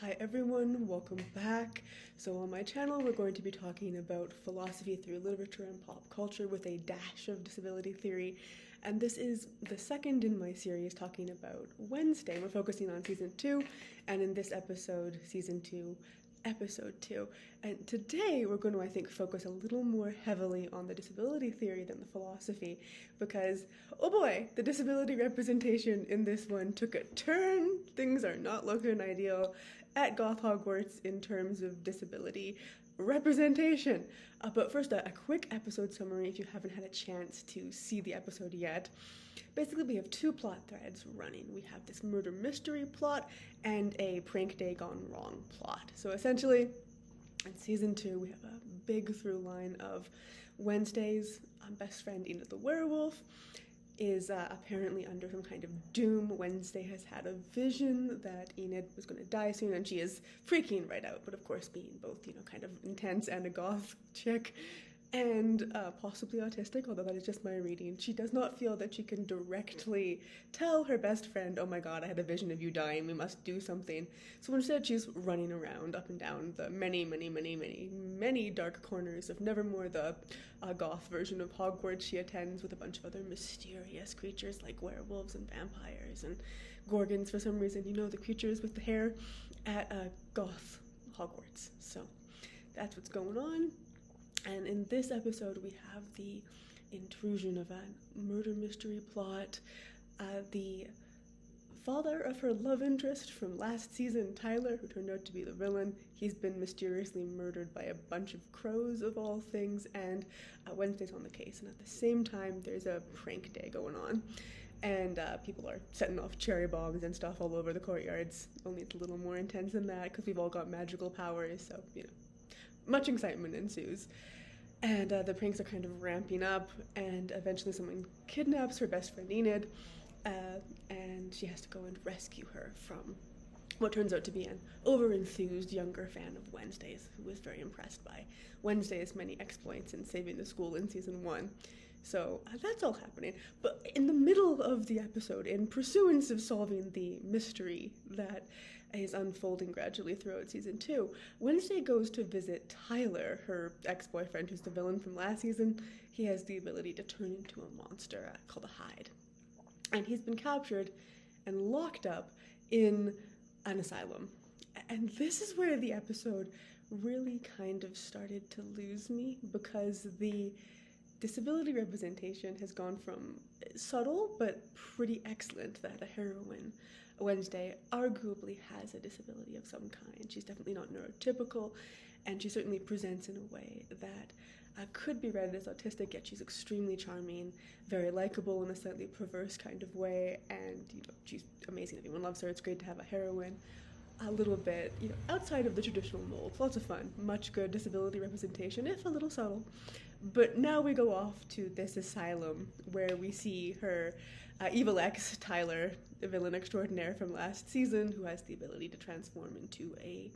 Hi everyone, welcome back. So on my channel we're going to be talking about philosophy through literature and pop culture with a dash of disability theory, and this is the second in my series talking about Wednesday. We're focusing on season 2, and in this episode, season 2, episode 2. And today we're going to, I think, focus a little more heavily on the disability theory than the philosophy, because, oh boy, the disability representation in this one took a turn. Things are not looking ideal at Goth Hogwarts in terms of disability representation. But first, a quick episode summary if you haven't had a chance to see the episode yet. Basically, we have two plot threads running. We have this murder mystery plot and a prank day gone wrong plot. So essentially, in season 2, we have a big through line of Wednesday's best friend, Enid the werewolf, is apparently under some kind of doom. Wednesday has had a vision that Enid was going to die soon, and she is freaking right out, but of course being both, kind of intense and a goth chick, and possibly autistic, although that is just my reading. She does not feel that she can directly tell her best friend, oh my god, I had a vision of you dying, we must do something. So instead she's running around up and down the many dark corners of Nevermore, the goth version of Hogwarts she attends, with a bunch of other mysterious creatures like werewolves and vampires and gorgons for some reason, the creatures with the hair at goth Hogwarts. So that's what's going on. And in this episode, we have the intrusion of a murder mystery plot. The father of her love interest from last season, Tyler, who turned out to be the villain, he's been mysteriously murdered by a bunch of crows of all things, and Wednesday's on the case. And at the same time, there's a prank day going on. And people are setting off cherry bombs and stuff all over the courtyards. Only it's a little more intense than that, because we've all got magical powers, so, much excitement ensues. And the pranks are kind of ramping up, and eventually someone kidnaps her best friend Enid, and she has to go and rescue her from what turns out to be an over-enthused younger fan of Wednesday's, who was very impressed by Wednesday's many exploits in saving the school in season 1. So that's all happening. But in the middle of the episode, in pursuance of solving the mystery that is unfolding gradually throughout season 2, Wednesday goes to visit Tyler, her ex-boyfriend, who's the villain from last season. He has the ability to turn into a monster called a Hyde. And he's been captured and locked up in an asylum. And this is where the episode really kind of started to lose me, because the disability representation has gone from subtle but pretty excellent, that a heroine, Wednesday, arguably has a disability of some kind. She's definitely not neurotypical, and she certainly presents in a way that could be read as autistic, yet she's extremely charming, very likable in a slightly perverse kind of way, and she's amazing. Everyone loves her. It's great to have a heroine a little bit, outside of the traditional mold. Lots of fun, much good disability representation, if a little subtle. But now we go off to this asylum where we see her evil ex, Tyler, the villain extraordinaire from last season, who has the ability to transform into a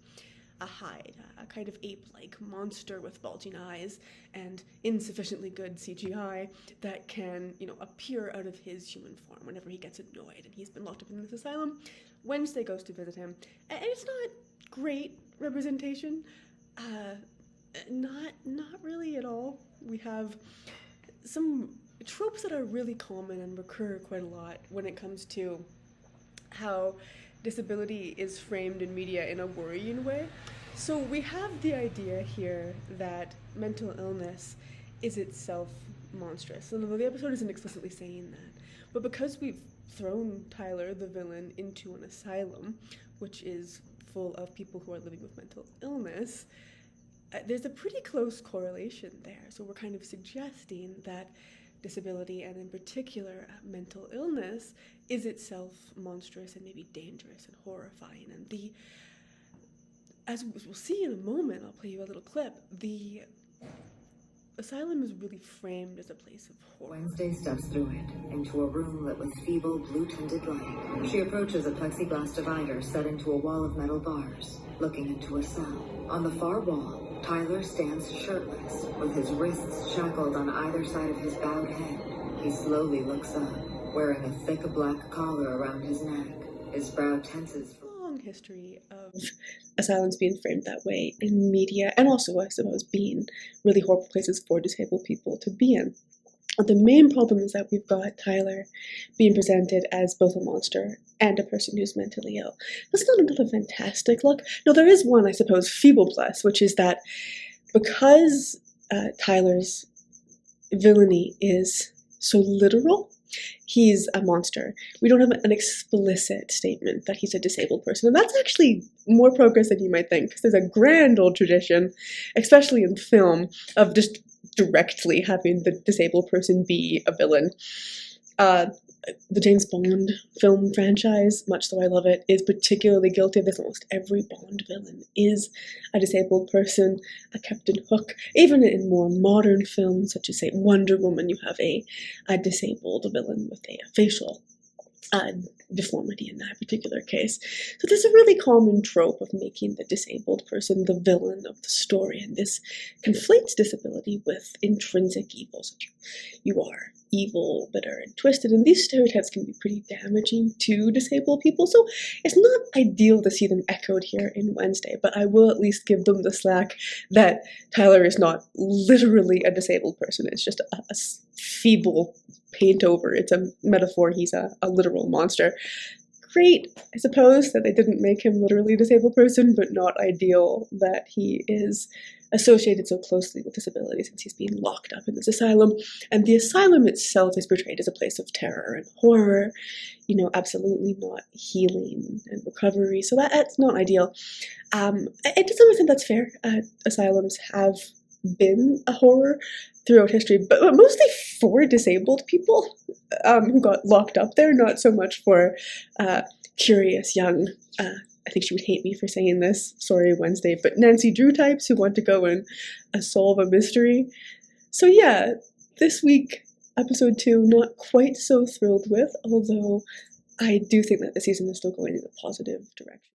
Hyde, a kind of ape-like monster with bulging eyes and insufficiently good CGI that can, appear out of his human form whenever he gets annoyed, and he's been locked up in this asylum. Wednesday goes to visit him, and it's not great representation. Not really at all. We have some tropes that are really common and recur quite a lot when it comes to how disability is framed in media in a worrying way. So we have the idea here that mental illness is itself monstrous. And although the episode isn't explicitly saying that, but because we've thrown Tyler, the villain, into an asylum, which is full of people who are living with mental illness, there's a pretty close correlation there. So we're kind of suggesting that disability, and in particular mental illness, is itself monstrous and maybe dangerous and horrifying. And as we'll see in a moment, I'll play you a little clip, the asylum is really framed as a place of horror. Wednesday steps through it, into a room lit with feeble, blue-tinted light. She approaches a plexiglass divider set into a wall of metal bars, looking into a cell. On the far wall, Tyler stands shirtless, with his wrists shackled on either side of his bowed head. He slowly looks up, wearing a thick black collar around his neck. His brow tenses. Long history of asylums being framed that way in media, and also, I suppose, being really horrible places for disabled people to be in. But the main problem is that we've got Tyler being presented as both a monster and a person who's mentally ill. That's not another fantastic look. No, there is one, I suppose, feeble plus, which is that because Tyler's villainy is so literal, he's a monster. We don't have an explicit statement that he's a disabled person. And that's actually more progress than you might think, because there's a grand old tradition, especially in film, of just directly having the disabled person be a villain. The James Bond film franchise, much though I love it, is particularly guilty of this. Almost every Bond villain is a disabled person, a Captain Hook. Even in more modern films, such as, say, Wonder Woman, you have a disabled villain with a facial deformity in that particular case. So there's a really common trope of making the disabled person the villain of the story, and this conflates disability with intrinsic evil. So you are evil, bitter, and twisted, and these stereotypes can be pretty damaging to disabled people, so it's not ideal to see them echoed here in Wednesday, but I will at least give them the slack that Tyler is not literally a disabled person. It's just a feeble paint over. It's a metaphor. He's a literal monster. Great, I suppose, that they didn't make him literally a disabled person, but not ideal that he is associated so closely with disability since he's being locked up in this asylum. And the asylum itself is portrayed as a place of terror and horror, absolutely not healing and recovery. So that's not ideal. To some extent, that's fair. Asylums have been a horror throughout history, but mostly for disabled people who got locked up there, not so much for curious young, I think she would hate me for saying this, sorry Wednesday, but Nancy Drew types who want to go and solve a mystery. So yeah, this week, episode 2, not quite so thrilled with, although I do think that the season is still going in a positive direction.